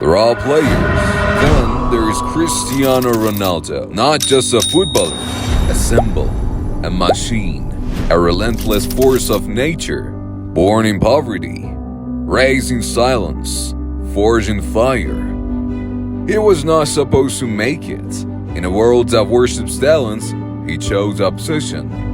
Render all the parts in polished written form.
They're all players. Then there is Cristiano Ronaldo. Not just a footballer, a symbol, a machine, a relentless force of nature. Born in poverty, raised in silence, forged in fire. He was not supposed to make it. In a world that worships talents, he chose obsession.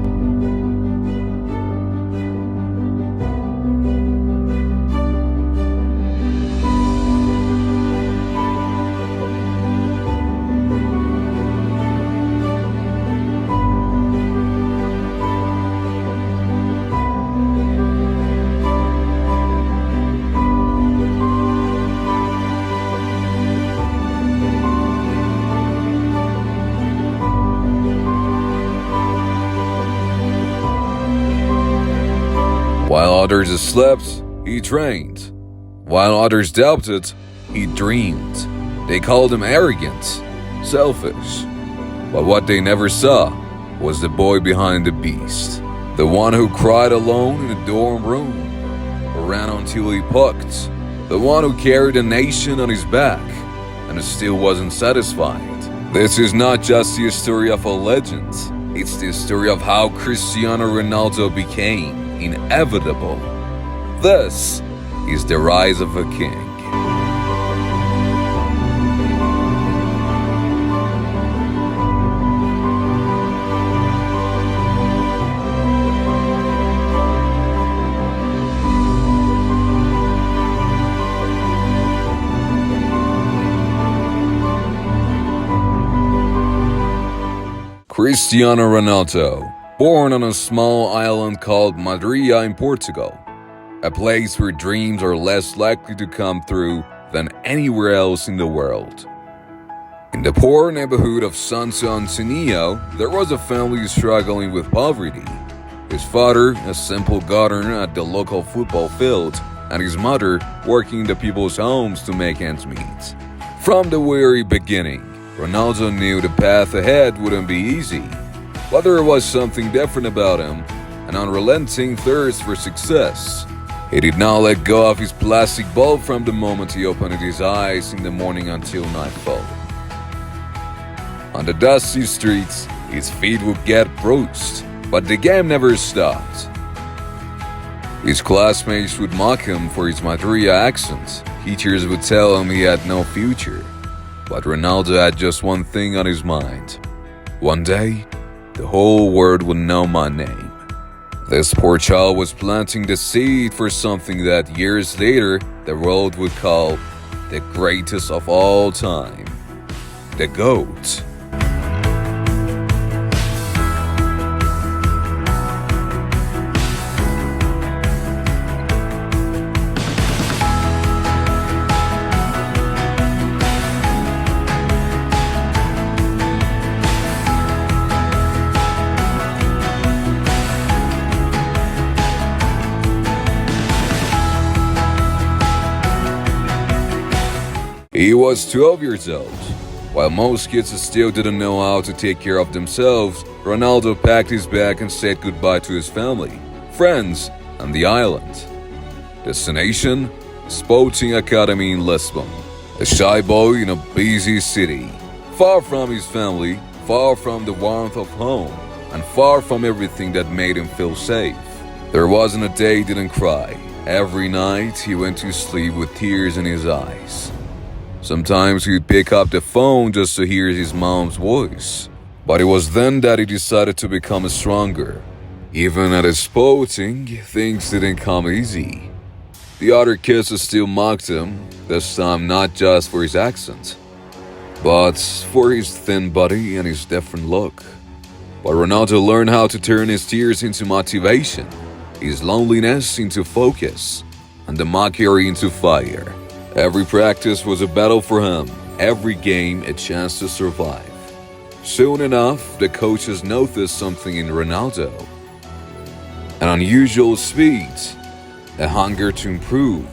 While others slept, he trained. While others doubted, he dreamed. They called him arrogant, selfish. But what they never saw was the boy behind the beast. The one who cried alone in a dorm room, or ran until he puked. The one who carried a nation on his back, and still wasn't satisfied. This is not just the story of a legend. It's the story of how Cristiano Ronaldo became inevitable. This is the rise of a king. Cristiano Ronaldo, born on a small island called Madeira in Portugal, a place where dreams are less likely to come through than anywhere else in the world. In the poor neighborhood of Santo Antonio, there was a family struggling with poverty. His father, a simple gardener at the local football field, and his mother working in the people's homes to make ends meet. From the very beginning, Ronaldo knew the path ahead wouldn't be easy. But there was something different about him, an unrelenting thirst for success. He did not let go of his plastic bulb from the moment he opened his eyes in the morning until nightfall. On the dusty streets, his feet would get bruised, but the game never stopped. His classmates would mock him for his Madeira accent. Teachers would tell him he had no future. But Ronaldo had just one thing on his mind. One day, the whole world would know my name. This poor child was planting the seed for something that years later the world would call the greatest of all time, the GOAT. He was 12 years old. While most kids still didn't know how to take care of themselves, Ronaldo packed his bag and said goodbye to his family, friends, and the island. Destination? Sporting Academy in Lisbon. A shy boy in a busy city. Far from his family, far from the warmth of home, and far from everything that made him feel safe. There wasn't a day he didn't cry. Every night he went to sleep with tears in his eyes. Sometimes he'd pick up the phone just to hear his mom's voice. But it was then that he decided to become stronger. Even at his sporting, things didn't come easy. The other kids still mocked him, this time not just for his accent, but for his thin body and his different look. But Ronaldo learned how to turn his tears into motivation, his loneliness into focus, and the mockery into fire. Every practice was a battle for him, every game a chance to survive. Soon enough, the coaches noticed something in Ronaldo. An unusual speed, a hunger to improve,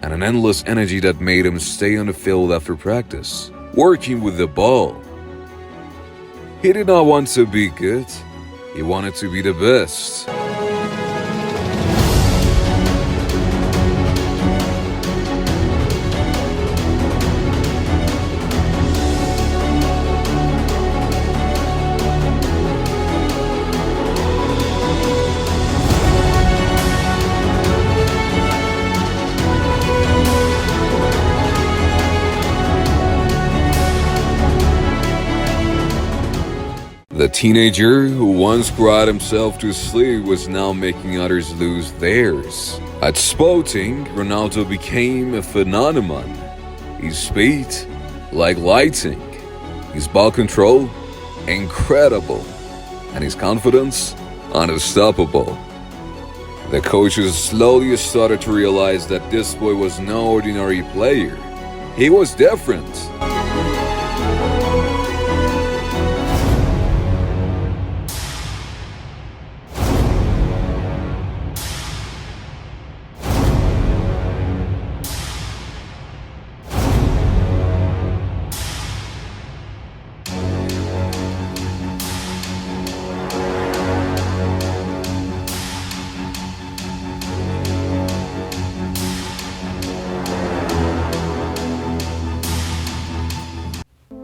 and an endless energy that made him stay on the field after practice, working with the ball. He did not want to be good, he wanted to be the best. The teenager who once cried himself to sleep was now making others lose theirs. At Sporting, Ronaldo became a phenomenon. His speed, like lightning. His ball control, incredible. And his confidence, unstoppable. The coaches slowly started to realize that this boy was no ordinary player. He was different.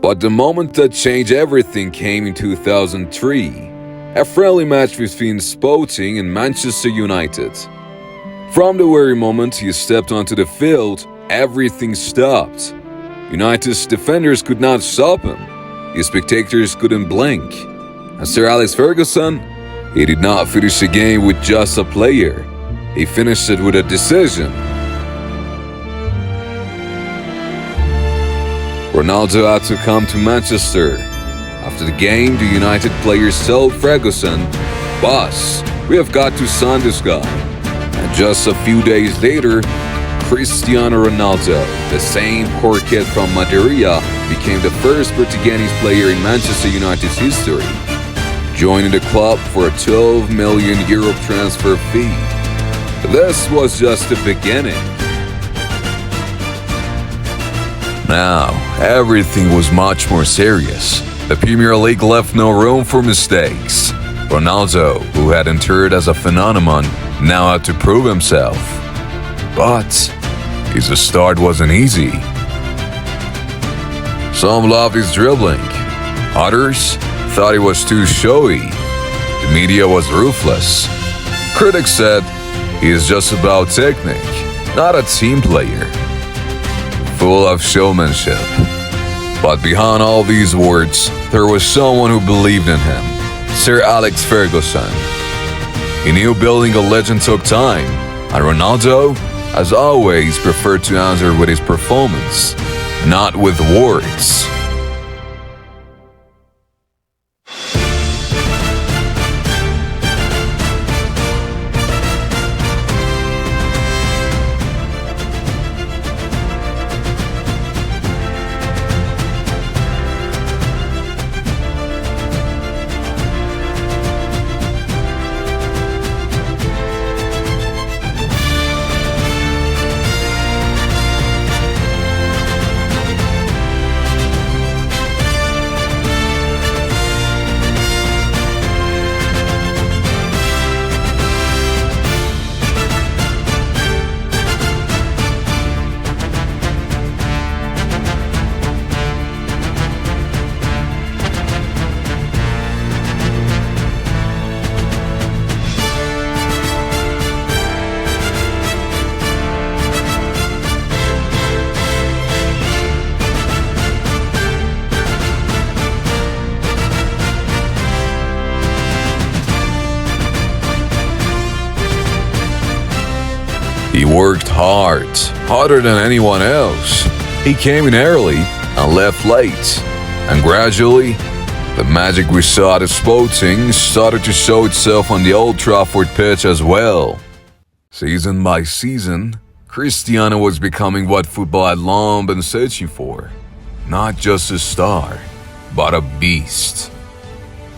But the moment that changed everything came in 2003, a friendly match between Sporting and Manchester United. From the very moment he stepped onto the field, everything stopped. United's defenders could not stop him. The spectators couldn't blink. And Sir Alex Ferguson, he did not finish the game with just a player. He finished it with a decision. Ronaldo had to come to Manchester. After the game, the United players told Ferguson, "Boss, we have got to sign this guy." And just a few days later, Cristiano Ronaldo, the same poor kid from Madeira, became the first Portuguese player in Manchester United's history, joining the club for a €12 million transfer fee. This was just the beginning. Now, everything was much more serious. The Premier League left no room for mistakes. Ronaldo, who had entered as a phenomenon, now had to prove himself. But his start wasn't easy. Some loved his dribbling. Others thought he was too showy. The media was ruthless. Critics said he is just about technique, not a team player. Full of showmanship. But behind all these words, there was someone who believed in him, Sir Alex Ferguson. He knew building a legend took time, and Ronaldo, as always, preferred to answer with his performance, not with words. He worked hard, harder than anyone else. He came in early and left late. And gradually, the magic we saw at Sporting started to show itself on the Old Trafford pitch as well. Season by season, Cristiano was becoming what football had long been searching for. Not just a star, but a beast.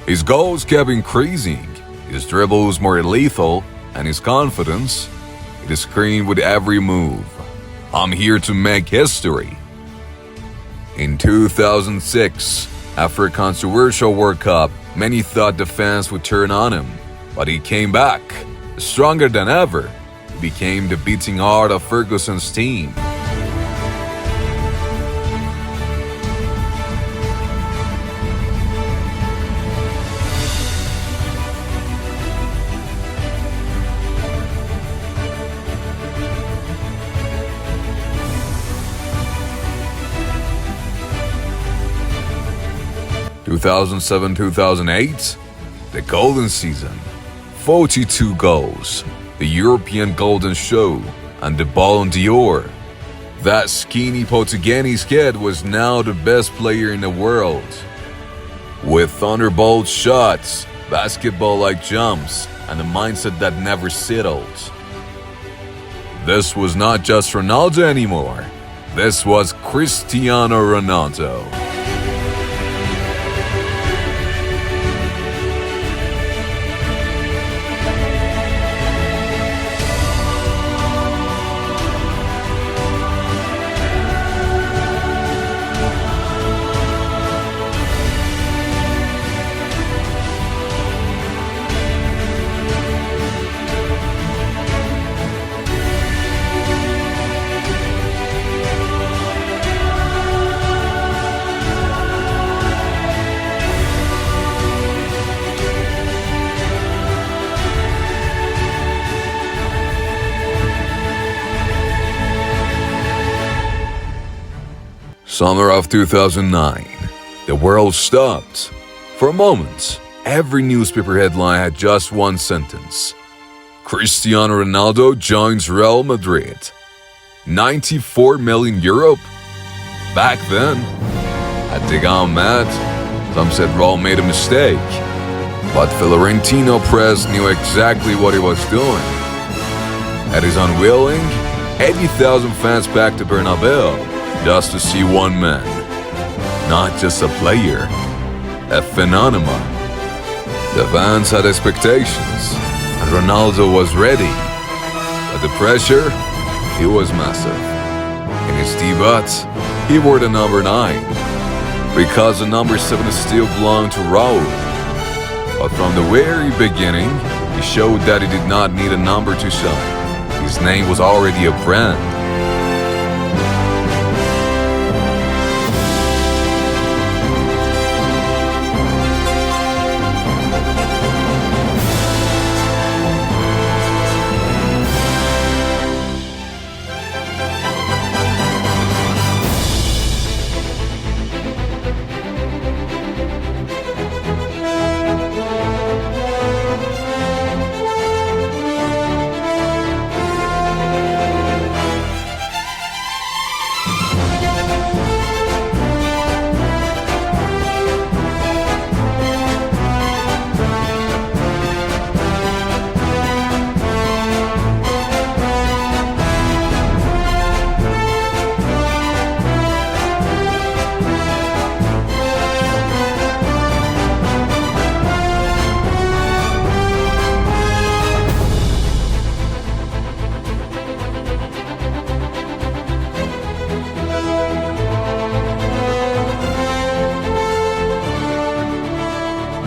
His goals kept increasing, his dribbles more lethal, and his confidence, it screamed with every move, "I'm here to make history." In 2006, after a controversial World Cup, many thought the fans would turn on him, but he came back, stronger than ever. He became the beating heart of Ferguson's team. 2007-2008, the golden season, 42 goals, the European Golden Shoe, and the Ballon d'Or. That skinny Portuguese kid was now the best player in the world. With thunderbolt shots, basketball-like jumps, and a mindset that never settled. This was not just Ronaldo anymore. This was Cristiano Ronaldo. Summer of 2009, the world stopped. For a moment, every newspaper headline had just one sentence. Cristiano Ronaldo joins Real Madrid. 94 million euro? Back then, at the gone mad, some said Real made a mistake. But Florentino press knew exactly what he was doing. At his unwilling, 80,000 fans packed the Bernabeu just to see one man, not just a player, a phenomenon. The fans had expectations, and Ronaldo was ready. But the pressure, it was massive. In his debut, he wore the number 9, because the number 7 still belonged to Raul. But from the very beginning, he showed that he did not need a number to shine. His name was already a brand.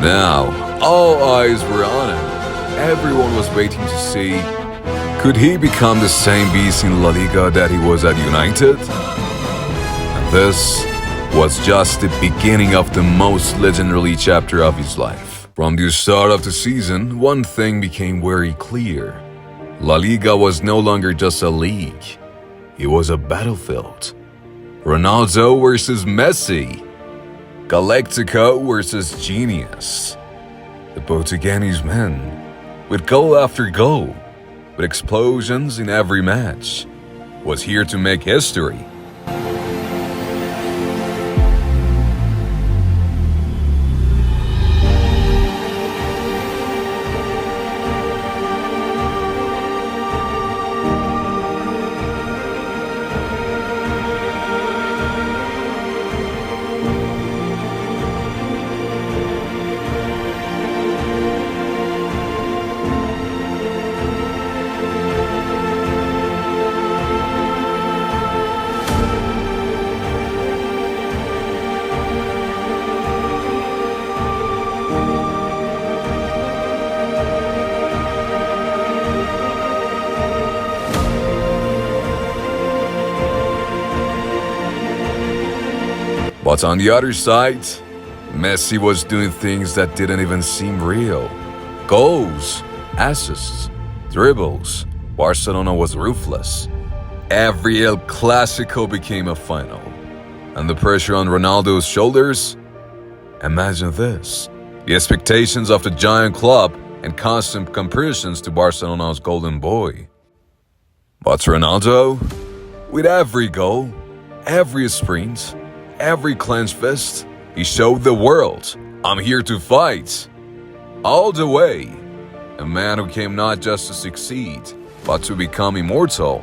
Now, all eyes were on him. Everyone was waiting to see, could he become the same beast in La Liga that he was at United? And this was just the beginning of the most legendary chapter of his life. From the start of the season, one thing became very clear. La Liga was no longer just a league. It was a battlefield. Ronaldo versus Messi. Galactico versus genius. The Portuguese man, with goal after goal, with explosions in every match, was here to make history. But on the other side, Messi was doing things that didn't even seem real. Goals, assists, dribbles. Barcelona was ruthless. Every El Clasico became a final. And the pressure on Ronaldo's shoulders, Imagine this. The expectations of the giant club and constant comparisons to Barcelona's golden boy. But Ronaldo, with every goal, every sprint, every clenched fist, he showed the world, I'm here to fight. All the way. A man who came not just to succeed, but to become immortal.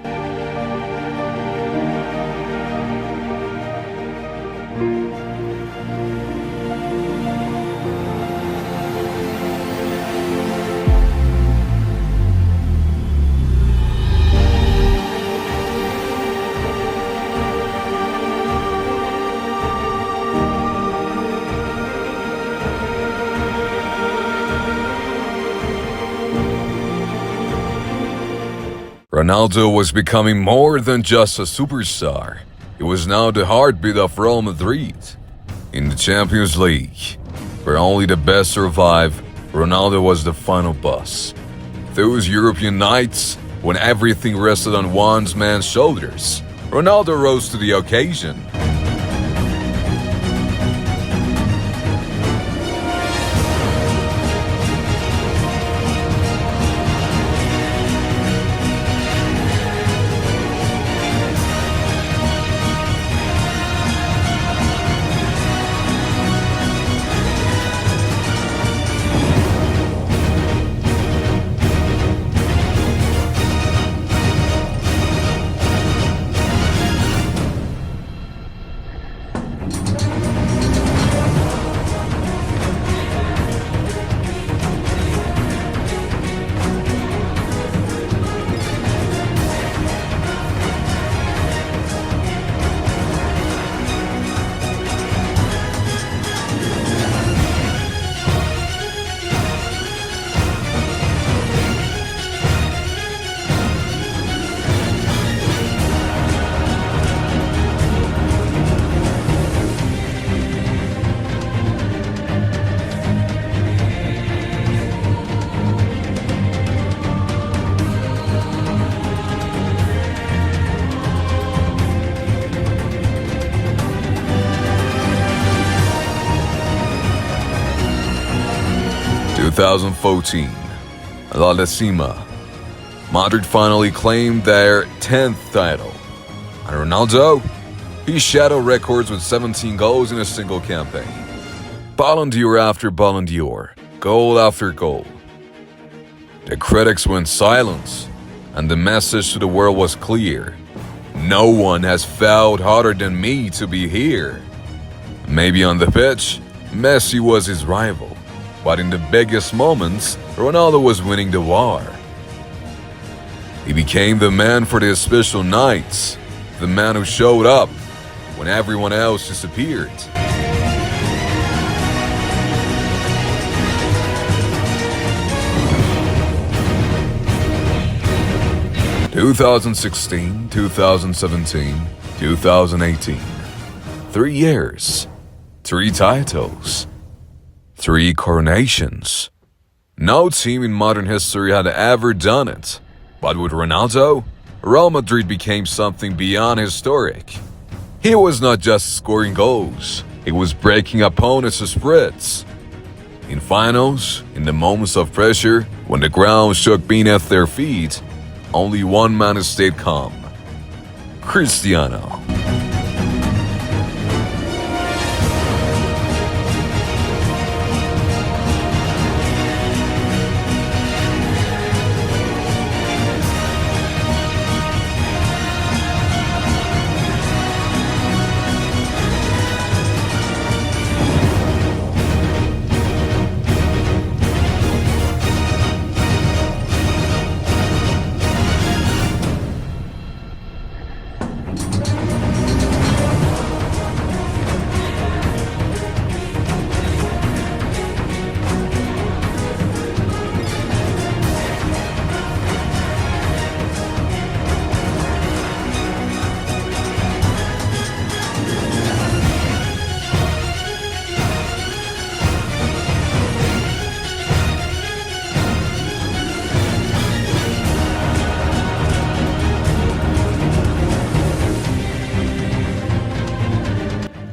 'Ronaldo was becoming more than just a superstar. He was now the heartbeat of Real Madrid. In the Champions League, where only the best survive, Ronaldo was the final boss. Those European nights, when everything rested on one man's shoulders, Ronaldo rose to the occasion. In 2014, La Decima, Madrid finally claimed their 10th title. And Ronaldo? He shattered records with 17 goals in a single campaign. Ballon d'Or after Ballon d'Or, goal after goal. The critics went silent, and the message to the world was clear. No one has fought harder than me to be here. Maybe on the pitch, Messi was his rival. But in the biggest moments, Ronaldo was winning the war. He became the man for the special nights, the man who showed up when everyone else disappeared. 2016, 2017, 2018. 3 years, 3 titles. 3 coronations. No team in modern history had ever done it. But with Ronaldo, Real Madrid became something beyond historic. He was not just scoring goals, he was breaking opponents' spirits. In finals, in the moments of pressure, when the ground shook beneath their feet, only one man stayed calm: Cristiano.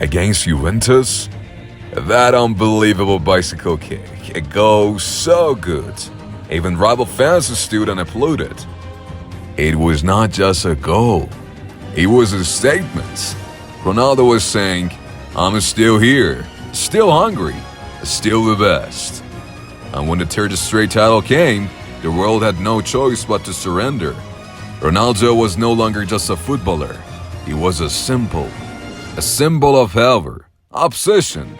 Against Juventus, That unbelievable bicycle kick, it goes so good. Even rival fans stood and applauded. It was not just a goal, it was a statement. Ronaldo was saying, I'm still here, still hungry, still the best. And when the third straight title came, the world had no choice but to surrender. Ronaldo was no longer just a footballer, he was a symbol of power, obsession,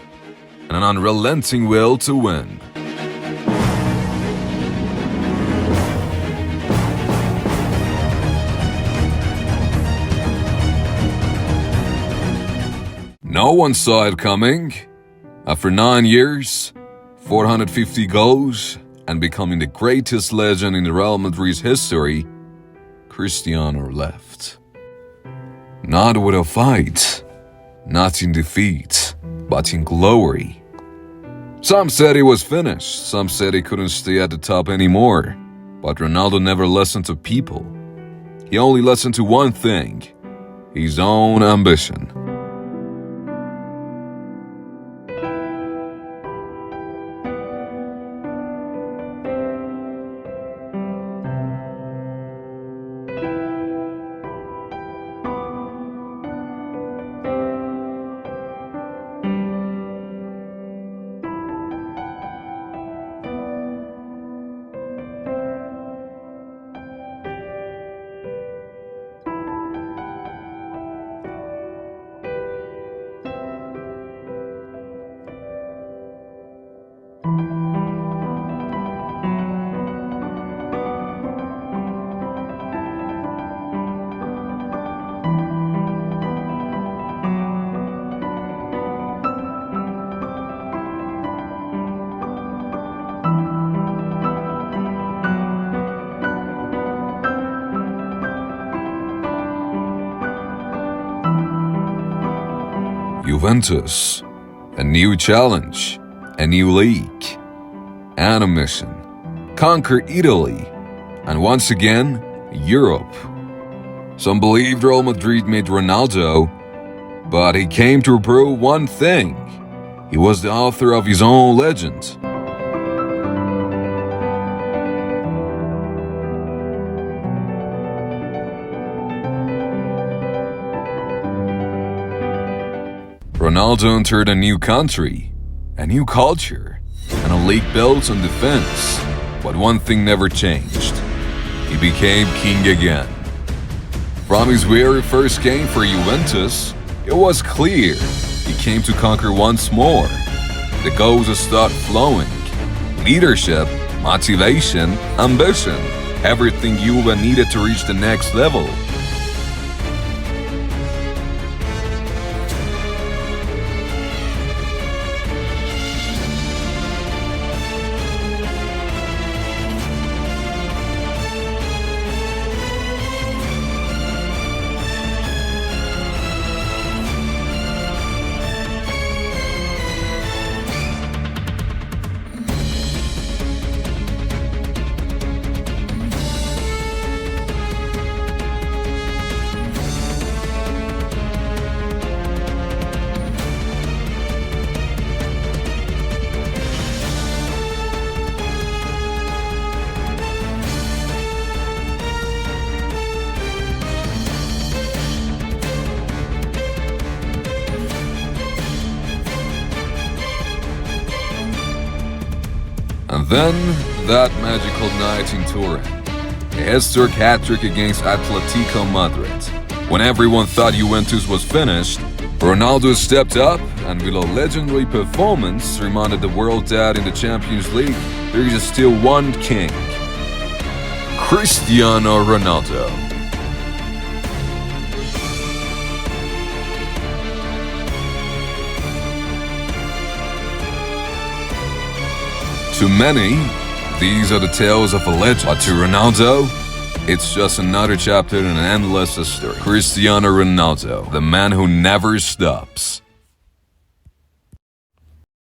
and an unrelenting will to win. No one saw it coming. After 9 years, 450 goals, and becoming the greatest legend in Real Madrid's history, Cristiano left. Not with a fight, not in defeat, but in glory. Some said he was finished, some said he couldn't stay at the top anymore. But Ronaldo never listened to people. He only listened to one thing, his own ambition. Juventus, a new challenge, a new league, and a mission. Conquer Italy, and once again, Europe. Some believed Real Madrid made Ronaldo, but he came to prove one thing. He was the author of his own legend. Ronaldo entered a new country, a new culture, and a league built on defense. But one thing never changed. He became king again. From his very first game for Juventus, it was clear he came to conquer once more. The goals start flowing. Leadership, motivation, ambition, everything Juve needed to reach the next level. And then, that magical night in Turin, a historic hat-trick against Atletico Madrid. When everyone thought Juventus was finished, Ronaldo stepped up and with a legendary performance reminded the world that in the Champions League, there is still one king, Cristiano Ronaldo. To many, these are the tales of a legend, but to Ronaldo, it's just another chapter in an endless history. Cristiano Ronaldo, the man who never stops.